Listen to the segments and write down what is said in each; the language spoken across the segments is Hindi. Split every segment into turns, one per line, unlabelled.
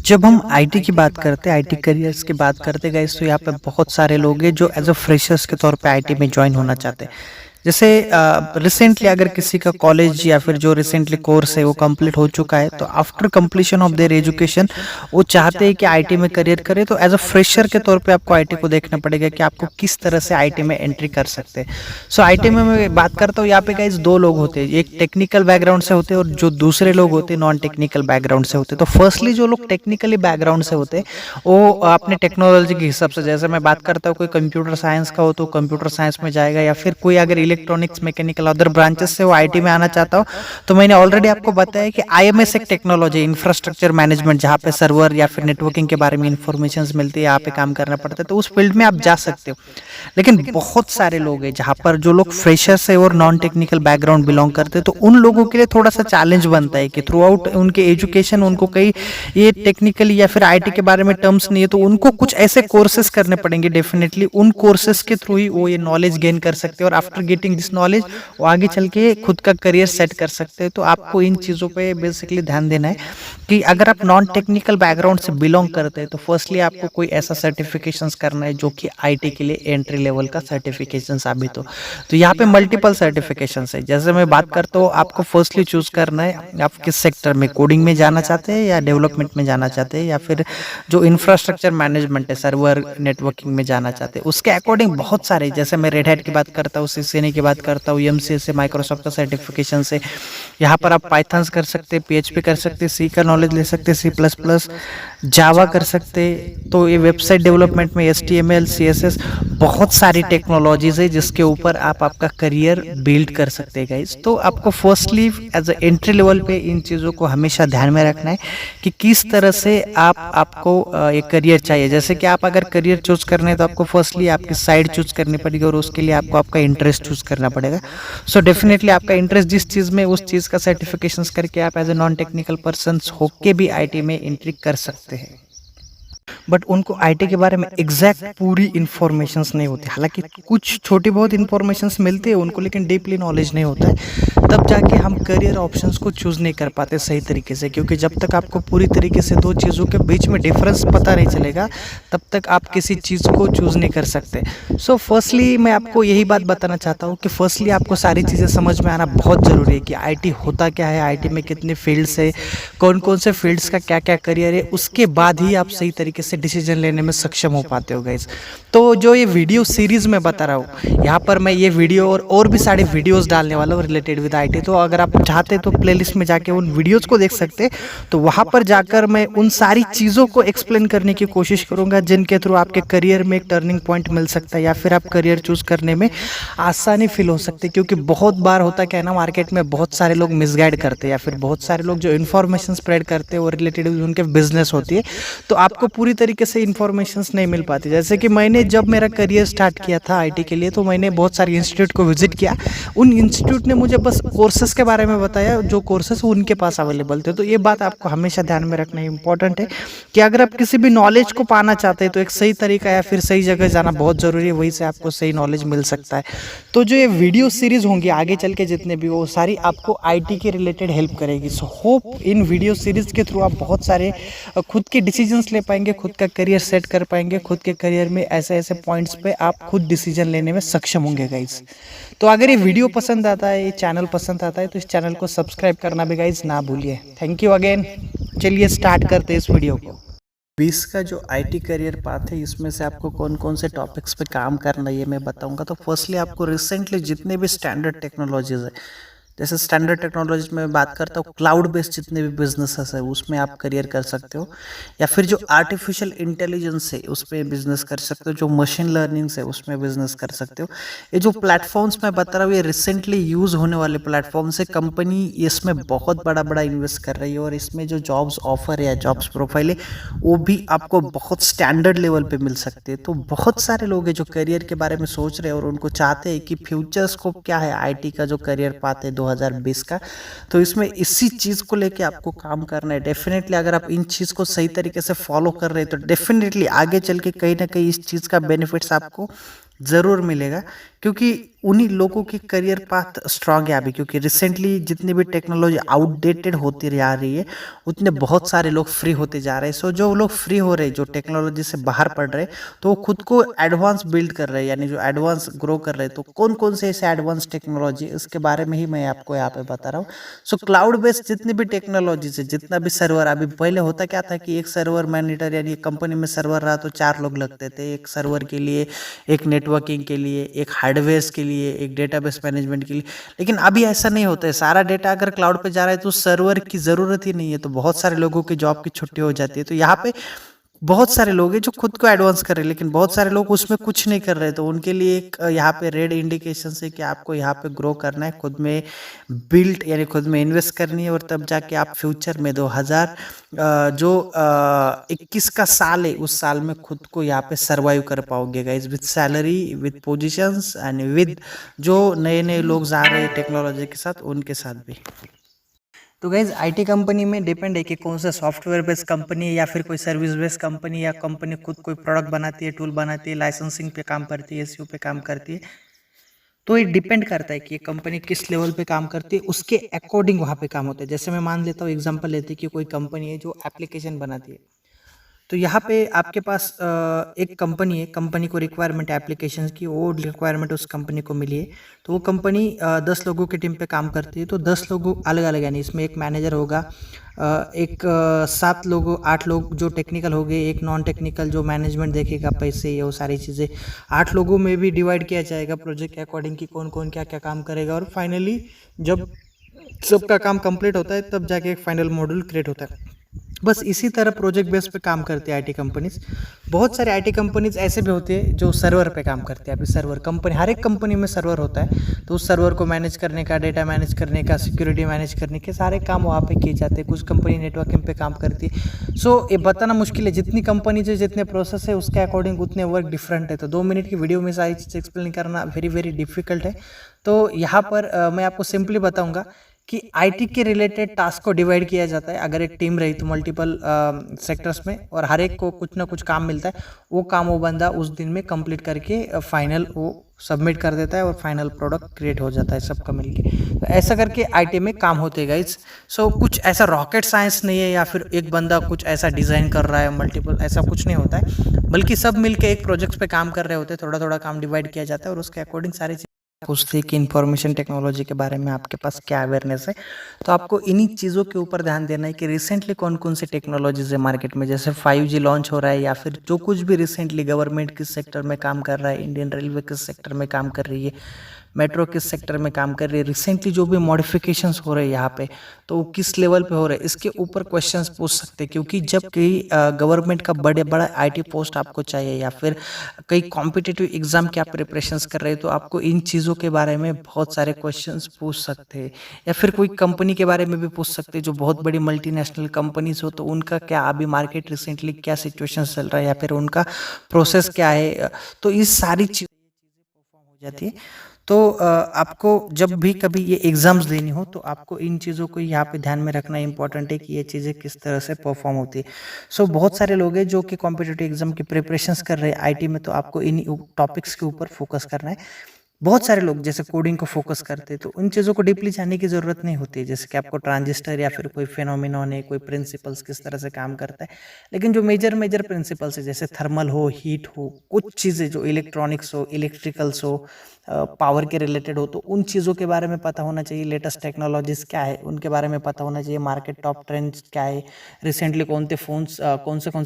जब हम आईटी की बात करते हैं, आईटी करियर्स की बात करते हैं गाइस, तो यहाँ पे बहुत सारे लोग हैं जो एज अ फ्रेशर्स के तौर पे आईटी में ज्वाइन होना चाहते हैं। जैसे रिसेंटली अगर किसी का कॉलेज या फिर जो रिसेंटली कोर्स है वो कंप्लीट हो चुका है, तो after completion of their education वो चाहते हैं कि आईटी में करियर करे। तो एज अ फ्रेशर के तौर पे आपको आईटी को देखना पड़ेगा कि आपको किस तरह से आईटी में एंट्री कर सकते हैं। सो आईटी में मैं बात करता हूँ, यहाँ पे गाइस दो लोग होते हैं, एक टेक्निकल बैकग्राउंड से होते हैं और जो दूसरे लोग होते हैं नॉन टेक्निकल बैकग्राउंड से होते हैं। तो फर्स्टली जो लोग टेक्निकली बैकग्राउंड से होते हैं वो अपने टेक्नोलॉजी के हिसाब से, जैसे मैं बात करता हूँ कोई कंप्यूटर साइंस का हो तो कंप्यूटर साइंस में जाएगा, या फिर कोई अगर इलेक्ट्रॉनिक्स मैकेनिकल अदर ब्रांचेस से वो आईटी में आना चाहता हो, तो मैंने ऑलरेडी आपको बताया कि आईएमएस एक टेक्नोलॉजी इंफ्रास्ट्रक्चर मैनेजमेंट, जहाँ पे सर्वर या फिर नेटवर्किंग के बारे में इंफॉर्मेशन मिलती है, यहाँ पे काम करना पड़ता है, तो उस फील्ड में आप जा सकते हो। लेकिन बहुत सारे लोग हैं जहाँ पर जो लोग फ्रेशर्स है और नॉन टेक्निकल बैकग्राउंड बिलोंग करते हैं, तो उन लोगों के लिए थोड़ा सा चैलेंज बनता है कि थ्रू आउट उनके एजुकेशन उनको कई ये टेक्निकली या फिर आईटी के बारे में टर्म्स नहीं है, तो उनको कुछ ऐसे कोर्सेज करने पड़ेंगे। डेफिनेटली उन कोर्सेज के थ्रू ही वो ये नॉलेज गेन कर सकते हैं और आफ्टर गेटिंग दिस नॉलेज वो आगे चल के खुद का करियर सेट कर सकते हैं। तो आपको इन चीज़ों पे बेसिकली ध्यान देना है कि अगर आप नॉन टेक्निकल बैकग्राउंड से बिलोंग करते हैं, तो फर्स्टली आपको कोई ऐसा सर्टिफिकेशंस करना है जो कि आईटी के लिए एंट्री लेवल का सर्टिफिकेशन साबित हो। तो यहाँ पे मल्टीपल सर्टिफिकेशंस है। जैसे मैं बात करता हूँ, आपको फर्स्टली चूज करना है आप किस सेक्टर में, कोडिंग में जाना चाहते हैं या डेवलपमेंट में जाना चाहते हैं, या फिर जो इंफ्रास्ट्रक्चर मैनेजमेंट है सर्वर नेटवर्किंग में जाना चाहते हैं। उसके अकॉर्डिंग बहुत सारे, जैसे मैं रेड हैट की बात करता हूँ, सीसीएनए की बात करता हूँ, एमसीएस से माइक्रोसॉफ्ट का सर्टिफिकेशन से, यहाँ पर आप पाइथन्स कर सकते हैं, पीएचपी कर सकते हैं, सी का नॉलेज ले सकते हैं, सी प्लस प्लस, जावा कर सकते हैं। तो ये वेबसाइट डेवलपमेंट में एचटीएमएल सीएसएस बहुत सारी टेक्नोलॉजीज है जिसके ऊपर आप आपका करियर बिल्ड कर सकते हैं गाइस। तो आपको firstly as a entry level पे इन चीज़ों को हमेशा ध्यान में रखना है कि किस तरह से आपको एक करियर चाहिए। जैसे कि आप अगर करियर चूज करना है तो आपको फर्स्टली आपकी साइड चूज करनी पड़ेगी और उसके लिए आपको आपका इंटरेस्ट चूज करना पड़ेगा। सो डेफिनेटली आपका इंटरेस्ट जिस चीज़ में, उस चीज़ का सर्टिफिकेशन करके आप as a non technical person होके भी आईटी में एंट्री कर सकते हैं। बट उनको आईटी के बारे में एग्जैक्ट पूरी इन्फॉर्मेशंस नहीं होती, हालांकि कुछ छोटी बहुत इन्फॉर्मेशंस मिलती है उनको, लेकिन डीपली नॉलेज नहीं होता है। तब जाके हम करियर ऑप्शंस को चूज़ नहीं कर पाते सही तरीके से, क्योंकि जब तक आपको पूरी तरीके से दो चीज़ों के बीच में डिफरेंस पता नहीं चलेगा तब तक आप किसी चीज़ को चूज़ नहीं कर सकते। सो फर्स्टली मैं आपको यही बात बताना चाहता हूँ कि फर्स्टली आपको सारी चीज़ें समझ में आना बहुत ज़रूरी है कि आईटी होता क्या है, आईटी में कितने फील्ड्स है, कौन कौन से फील्ड्स का क्या क्या करियर है, उसके बाद ही आप सही तरीके से डिसीजन लेने में सक्षम हो पाते हो गाइज। तो जो ये वीडियो सीरीज में बता रहा हूँ, यहाँ पर मैं ये वीडियो और भी सारे वीडियोस डालने वाला हूँ रिलेटेड विद आईटी। तो अगर आप चाहते तो प्लेलिस्ट में जाके उन वीडियोस को देख सकते हैं। तो वहाँ पर जाकर मैं उन सारी चीज़ों को एक्सप्लेन करने की कोशिश करूँगा जिनके थ्रू आपके करियर में एक टर्निंग पॉइंट मिल सकता है, या फिर आप करियर चूज करने में आसानी फील हो सकती है। क्योंकि बहुत बार होता क्या है ना, मार्केट में बहुत सारे लोग मिसगाइड करते हैं, या फिर बहुत सारे लोग जो इन्फॉर्मेशन स्प्रेड करते हैं वो रिलेटेड उनके बिजनेस होती है, तो आपको पूरी तरीके से इन्फॉर्मेशन नहीं मिल पाती। जैसे कि मैंने जब मेरा करियर स्टार्ट किया था आईटी के लिए, तो मैंने बहुत सारे इंस्टीट्यूट को विजिट किया। उन इंस्टीट्यूट ने मुझे बस कोर्सेज के बारे में बताया, जो कोर्सेज उनके पास अवेलेबल थे। तो ये बात आपको हमेशा ध्यान में रखना इंपॉर्टेंट है कि अगर आप किसी भी नॉलेज को पाना चाहते हैं तो एक सही तरीका या फिर सही जगह जाना बहुत ज़रूरी है, वहीं से आपको सही नॉलेज मिल सकता है। तो जो ये वीडियो सीरीज होंगी आगे चल के जितने भी, वो सारी आपको आईटी के रिलेटेड हेल्प करेगी। सो होप इन वीडियो सीरीज के थ्रू आप बहुत सारे खुद के डिसीजंस ले पाएंगे, खुद का करियर सेट कर पाएंगे, खुद के करियर में ऐसे ऐसे पॉइंट्स पे आप खुद डिसीजन लेने में सक्षम होंगे गाइज। तो अगर ये वीडियो पसंद आता है, ये चैनल पसंद आता है, तो इस चैनल को सब्सक्राइब करना भी गाइज ना भूलिए। Thank you again. चलिए स्टार्ट करते हैं इस वीडियो को। 20 का जो आईटी करियर पाथ है, इसमें से आपको कौन कौन से टॉपिक्स पे काम करना है ये मैं बताऊंगा। तो फर्स्टली आपको रिसेंटली जितने भी स्टैंडर्ड टेक्नोलॉजीज है, जैसे स्टैंडर्ड टेक्नोलॉजी में बात करता हूँ, क्लाउड बेस्ड जितने भी बिजनेसेस है उसमें आप करियर कर सकते हो, या फिर जो आर्टिफिशियल इंटेलिजेंस है उस पर बिजनेस कर सकते हो, जो मशीन लर्निंग्स है उसमें बिजनेस कर सकते हो। ये जो प्लेटफॉर्म्स मैं बता रहा हूँ ये रिसेंटली यूज़ होने वाले प्लेटफॉर्म्स है। कंपनी इसमें बहुत बड़ा बड़ा इन्वेस्ट कर रही है और इसमें जो जॉब्स ऑफर है, जॉब्स प्रोफाइल है, वो भी आपको बहुत स्टैंडर्ड लेवल पे मिल सकते हैं। तो बहुत सारे लोग हैं जो करियर के बारे में सोच रहे हैं और उनको चाहते हैं कि फ्यूचर स्कोप क्या है आईटी का जो करियर पाथ है 2020 का, तो इसमें इसी चीज़ को लेके आपको काम करना है। डेफिनेटली अगर आप इन चीज़ को सही तरीके से फॉलो कर रहे हैं तो डेफिनेटली आगे चल के कहीं ना कहीं इस चीज़ का बेनिफिट्स आपको ज़रूर मिलेगा, क्योंकि उन्हीं लोगों की करियर पाथ स्ट्रांग है अभी, क्योंकि रिसेंटली जितनी भी टेक्नोलॉजी आउटडेटेड होती जा रही है उतने बहुत सारे लोग फ्री होते जा रहे हैं। सो जो लोग फ्री हो रहे हैं, जो टेक्नोलॉजी से बाहर पढ़ रहे हैं, तो वो खुद को एडवांस बिल्ड कर रहे हैं, यानी जो एडवांस ग्रो कर रहे हैं। तो कौन कौन से ऐसे एडवांस टेक्नोलॉजी, इसके बारे में ही मैं आपको यहाँ पे बता रहा हूँ। सो क्लाउड बेस्ड जितनी भी टेक्नोलॉजी से, जितना भी सर्वर, अभी पहले होता क्या था कि एक सर्वर मैनेजर यानी कंपनी में सर्वर रहा तो 4 लोग लगते थे एक सर्वर के लिए, एक नेटवर्किंग के लिए, एक हार्डवेयर के लिए, एक डेटाबेस मैनेजमेंट के लिए। लेकिन अभी ऐसा नहीं होता है, सारा डेटा अगर क्लाउड पे जा रहा है तो सर्वर की ज़रूरत ही नहीं है, तो बहुत सारे लोगों की जॉब की छुट्टी हो जाती है। तो यहाँ पे बहुत सारे लोग हैं जो खुद को एडवांस कर रहे हैं, लेकिन बहुत सारे लोग उसमें कुछ नहीं कर रहे। तो उनके लिए एक यहाँ पे रेड इंडिकेशन है कि आपको यहाँ पे ग्रो करना है, खुद में बिल्ड यानी खुद में इन्वेस्ट करनी है, और तब जाके आप फ्यूचर में 2021 का साल है, उस साल में खुद को यहाँ पे सर्वाइव कर पाओगे guys, with salary, with positions and with जो नए नए लोग जा रहे हैं टेक्नोलॉजी के साथ, उनके साथ भी। तो गाइज आईटी कंपनी में डिपेंड है कि कौन सा सॉफ्टवेयर बेस्ड कंपनी है या फिर कोई सर्विस बेस्ड कंपनी, या कंपनी खुद कोई प्रोडक्ट बनाती है, टूल बनाती है, लाइसेंसिंग पे काम करती है, एसईओ पे काम करती है। तो ये डिपेंड करता है कि ये कंपनी किस लेवल पे काम करती है, उसके अकॉर्डिंग वहाँ पे काम होता है। जैसे मैं मान लेता हूँ, एग्जांपल लेते हैं कि कोई कंपनी है जो एप्लीकेशन बनाती है, तो यहाँ पे आपके पास एक कंपनी है, कंपनी को रिक्वायरमेंट है एप्लीकेशन की, वो रिक्वायरमेंट उस कंपनी को मिली है। तो वो कंपनी 10 लोगों की टीम पे काम करती है, तो 10 लोग अलग अलग, यानी इसमें एक मैनेजर होगा, एक 7 लोग 8 लोग जो टेक्निकल हो गए, एक नॉन टेक्निकल जो मैनेजमेंट देखेगा, पैसे ये वो सारी चीज़ें। 8 लोगों में भी डिवाइड किया जाएगा प्रोजेक्ट के अकॉर्डिंग कि कौन कौन क्या क्या काम करेगा, और फाइनली जब सबका काम कंप्लीट होता है तब जाके एक फाइनल मॉड्यूल क्रिएट होता है। बस इसी तरह प्रोजेक्ट बेस पे काम करते हैं आईटी कंपनीज। बहुत सारे आईटी कंपनीज ऐसे भी होते हैं जो सर्वर पे काम करते हैं। अभी सर्वर कंपनी, हर एक कंपनी में सर्वर होता है, तो उस सर्वर को मैनेज करने का, डेटा मैनेज करने का, सिक्योरिटी मैनेज करने के सारे काम वहाँ पे किए जाते हैं। कुछ कंपनी नेटवर्किंग पे काम करती है। सो ये बताना मुश्किल है, जितनी कंपनी से जितने प्रोसेस है उसके अकॉर्डिंग उतने वर्क डिफरेंट है। तो 2 मिनट की वीडियो में सारी चीज़ एक्सप्लेन करना वेरी वेरी डिफिकल्ट है। तो यहाँ पर मैं आपको सिंपली बताऊँगा कि आईटी के रिलेटेड टास्क को डिवाइड किया जाता है। अगर एक टीम रही तो मल्टीपल सेक्टर्स में, और हर एक को कुछ ना कुछ काम मिलता है, वो काम वो बंदा उस दिन में कंप्लीट करके फाइनल वो सबमिट कर देता है, और फाइनल प्रोडक्ट क्रिएट हो जाता है सबका मिलके। तो ऐसा करके आईटी में काम होते हैं गाइस। सो कुछ ऐसा रॉकेट साइंस नहीं है, या फिर एक बंदा कुछ ऐसा डिज़ाइन कर रहा है मल्टीपल, ऐसा कुछ नहीं होता है, बल्कि सब मिलके एक प्रोजेक्ट पे काम कर रहे होते हैं। थोड़ा थोड़ा काम डिवाइड किया जाता है, और उसके अकॉर्डिंग सारी पूछती कि इन्फॉर्मेशन टेक्नोलॉजी के बारे में आपके पास क्या अवेयरनेस है। तो आपको इन्हीं चीज़ों के ऊपर ध्यान देना है कि रिसेंटली कौन कौन सी टेक्नोलॉजीज है मार्केट में, जैसे 5G लॉन्च हो रहा है, या फिर जो कुछ भी रिसेंटली गवर्नमेंट किस सेक्टर में काम कर रहा है, इंडियन रेलवे किस सेक्टर में काम कर रही है, मेट्रो किस सेक्टर में काम कर रही है, रिसेंटली जो भी मॉडिफिकेशंस हो रहे हैं यहाँ पे, तो वो किस लेवल पे हो रहे हैं, इसके ऊपर क्वेश्चंस पूछ सकते हैं। क्योंकि जब कई गवर्नमेंट का बड़े बड़ा आईटी पोस्ट आपको चाहिए, या फिर कई कॉम्पिटिटिव एग्जाम की आप प्रिपरेशंस कर रहे हैं, तो आपको इन चीज़ों के बारे में बहुत सारे क्वेश्चंस पूछ सकते हैं। या फिर कोई कंपनी के बारे में भी पूछ सकते हैं जो बहुत बड़ी मल्टीनेशनल कंपनीज हो, तो उनका क्या अभी मार्केट रिसेंटली क्या सिचुएशन चल रहा है, या फिर उनका प्रोसेस क्या है। तो इस सारी चीज़ हो जाती है। तो आपको जब भी कभी ये एग्ज़ाम्स देनी हो, तो आपको इन चीज़ों को यहाँ पे ध्यान में रखना इंपॉर्टेंट है कि ये चीज़ें किस तरह से परफॉर्म होती है। सो बहुत सारे लोग हैं जो कि कॉम्पिटिटिव एग्जाम की प्रिपरेशंस कर रहे हैं आईटी में, तो आपको इन टॉपिक्स के ऊपर फोकस करना है। बहुत सारे लोग जैसे कोडिंग को फोकस करते हैं, तो उन चीज़ों को डीपली जानने की ज़रूरत नहीं होती है, जैसे कि आपको ट्रांजिस्टर या फिर कोई फिनोमिनॉन है, कोई प्रिंसिपल्स किस तरह से काम करता है। लेकिन जो मेजर मेजर प्रिंसिपल्स है, जैसे थर्मल हो, हीट हो, कुछ चीज़ें जो इलेक्ट्रॉनिक्स हो, इलेक्ट्रिकल्स हो, पावर के रिलेटेड हो, तो उन चीज़ों के बारे में पता होना चाहिए। लेटेस्ट टेक्नोलॉजीज़ क्या है उनके बारे में पता होना चाहिए। मार्केट टॉप ट्रेंड्स क्या है, रिसेंटली कौन से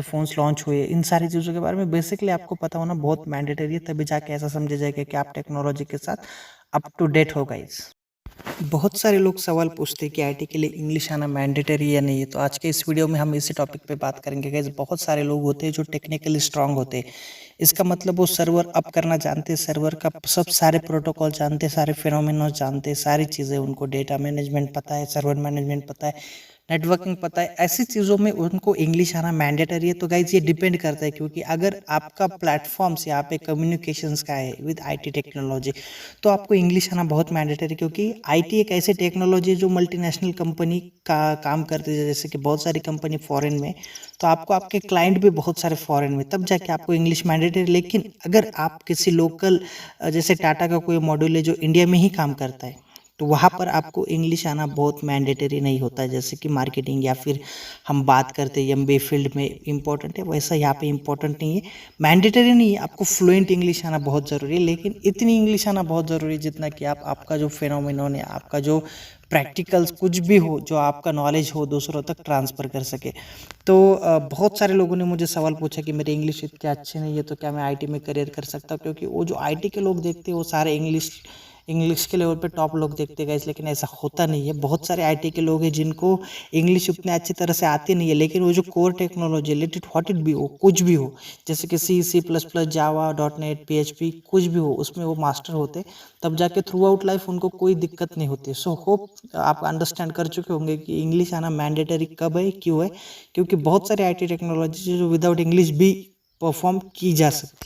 फ़ोन्स लॉन्च हुए, इन सारी चीज़ों के बारे में बेसिकली आपको पता होना बहुत मैंडेटरी है। तभी जाके ऐसा समझा जाएगा कि आप टेक्नोलॉजी के साथ अप टू डेट हो गाइस। बहुत सारे लोग सवाल पूछते हैं कि आईटी के लिए इंग्लिश आना मैंडेटरी या नहीं है। तो आज के इस वीडियो में हम इसी टॉपिक पे बात करेंगे गाइस। बहुत सारे लोग होते हैं जो टेक्निकली स्ट्रांग होते हैं, इसका मतलब वो सर्वर अप करना जानते हैं, सर्वर का सब सारे प्रोटोकॉल जानते हैं, सारे फिनोमिना जानते हैं, सारी चीज़ें उनको, डेटा मैनेजमेंट पता है, सर्वर मैनेजमेंट पता है, नेटवर्किंग पता है, ऐसी चीज़ों में उनको इंग्लिश आना मैंडेटरी है। तो गाइज़ ये डिपेंड करता है, क्योंकि अगर आपका प्लेटफ़ॉर्म्स यहाँ पे कम्युनिकेशंस का है विद आईटी टेक्नोलॉजी, तो आपको इंग्लिश आना बहुत मैंडेटरी है, क्योंकि आईटी एक ऐसी टेक्नोलॉजी है जो मल्टीनेशनल कंपनी का काम करती है, जैसे कि बहुत सारी कंपनी फॉरेन में, तो आपको आपके क्लाइंट भी बहुत सारे फॉरेन में, तब जाके आपको इंग्लिश मैंडेटरी। लेकिन अगर आप किसी लोकल जैसे टाटा का कोई मॉड्यूल है जो इंडिया में ही काम करता है, तो वहाँ पर आपको इंग्लिश आना बहुत मैंडेटरी नहीं होता है। जैसे कि मार्केटिंग या फिर हम बात करते हैं एमबीए फील्ड में इम्पोर्टेंट है, वैसा यहाँ पे इम्पोर्टेंट नहीं है, मैंडेटरी नहीं है। आपको फ्लुएंट इंग्लिश आना बहुत ज़रूरी है, लेकिन इतनी इंग्लिश आना बहुत ज़रूरी है जितना कि आप आपका जो फिनोमिनन है, आपका जो प्रैक्टिकल्स कुछ भी हो, जो आपका नॉलेज हो, दूसरों तक ट्रांसफ़र कर सके। तो बहुत सारे लोगों ने मुझे सवाल पूछा कि मेरे इंग्लिश इतने अच्छे नहीं है, तो क्या मैं आईटी में करियर कर सकता हूँ? क्योंकि वो जो आईटी के लोग देखते हैं वो सारे इंग्लिश इंग्लिश के लेवल पे टॉप लोग देखते गए, लेकिन ऐसा होता नहीं है। बहुत सारे आईटी के लोग हैं जिनको इंग्लिश उतने अच्छी तरह से आती नहीं है, लेकिन वो जो core technology let it what it भी हो, कुछ भी हो, जैसे कि C++, जावा, .NET, PHP, कुछ भी हो, उसमें वो मास्टर होते, तब जाके थ्रू आउट लाइफ उनको कोई दिक्कत नहीं होती। सो होप आप अंडरस्टैंड कर चुके होंगे कि इंग्लिश आना मैंडेटरी कब है, क्यों है, क्योंकि बहुत सारे आईटी टेक्नोलॉजी जो विदाउट इंग्लिश भी परफॉर्म की जा सकती है।